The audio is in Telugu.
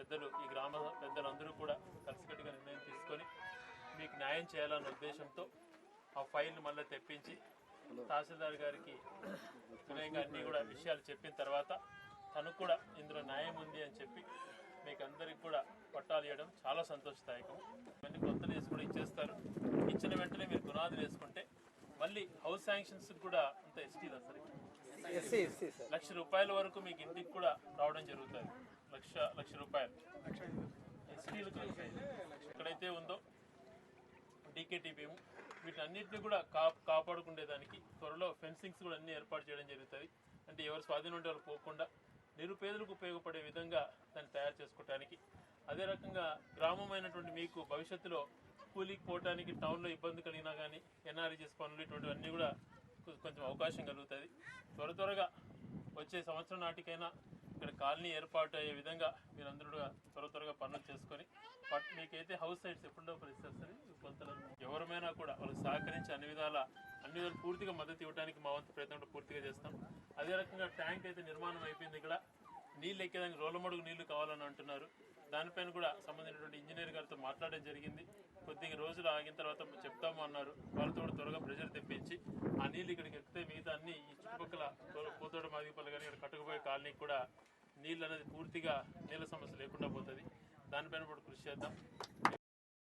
పెద్దలు ఈ గ్రామ పెద్దలందరూ కూడా కలిసికట్టుగా నిర్ణయం తీసుకొని మీకు న్యాయం చేయాలన్న ఉద్దేశంతో ఆ ఫైల్ను మళ్ళీ తెప్పించి తహసీల్దార్ గారికి వినయంగా అన్నీ కూడా విషయాలు చెప్పిన తర్వాత తనకు కూడా ఇందులో న్యాయం ఉంది అని చెప్పి మీకు అందరికి కూడా పట్టాలు ఇవ్వడం చాలా సంతోషదాయకం. ఇవన్నీ కొత్తలు వేసి కూడా ఇచ్చేస్తారు. ఇచ్చిన వెంటనే మీరు పునాదులు వేసుకుంటే మళ్ళీ హౌస్ శాంక్షన్స్ కూడా అంత ఎస్టీలు అసలు ₹1,00,000 వరకు మీకు ఇంటికి కూడా రావడం జరుగుతుంది. లక్ష రూపాయలు ఎస్టీలకు ఎక్కడైతే ఉందో డీకేటీ భీము వీటన్నిటిని కూడా కాపాడుకునేదానికి త్వరలో ఫెన్సింగ్స్ కూడా అన్ని ఏర్పాటు చేయడం జరుగుతుంది. అంటే ఎవరు స్వాధీనం ఉంటే వాళ్ళు పోకుండా నిరుపేదలకు ఉపయోగపడే విధంగా దాన్ని తయారు చేసుకోవటానికి, అదే రకంగా గ్రామమైనటువంటి మీకు భవిష్యత్తులో కూలీకి పోవటానికి టౌన్లో ఇబ్బంది కలిగినా కానీ ఎన్ఆర్జీఎస్ పనులు ఇటువంటివన్నీ కూడా కొంచెం అవకాశం కలుగుతుంది. త్వరగా వచ్చే సంవత్సరం నాటికైనా ఇక్కడ కాలనీ ఏర్పాటు అయ్యే విధంగా మీరందరూ త్వరగా పనులు చేసుకొని మీకైతే హౌస్ సైట్స్ ఎప్పుడో పరిస్థితి కొంత ఎవరమైనా కూడా వాళ్ళకి సహకరించి అన్ని విధాలు పూర్తిగా మద్దతు ఇవ్వడానికి మా వంతు ప్రయత్నం పూర్తిగా చేస్తాం. అదే రకంగా ట్యాంక్ అయితే నిర్మాణం అయిపోయింది. ఇక్కడ నీళ్ళు ఎక్కేదానికి రోలమడుగు నీళ్లు కావాలని అంటున్నారు. దానిపైన కూడా సంబంధించినటువంటి ఇంజనీర్ గారితో మాట్లాడడం జరిగింది. కొద్దిగా రోజులు ఆగిన తర్వాత చెప్తాము అన్నారు. వాళ్ళతో కూడా త్వరగా ప్రెజర్ తెప్పించి ఆ నీళ్ళు ఇక్కడికి ఎక్కితే మిగతా అన్ని ఈ చుట్టుపక్కల పూతోట మాదిపల్లి కానీ ఇక్కడ కట్టుకుపోయే కాలనీకి కూడా నీళ్ళు అనేది పూర్తిగా నీళ్ళ సమస్య లేకుండా పోతుంది. దానిపైన కూడా కృషి చేద్దాం.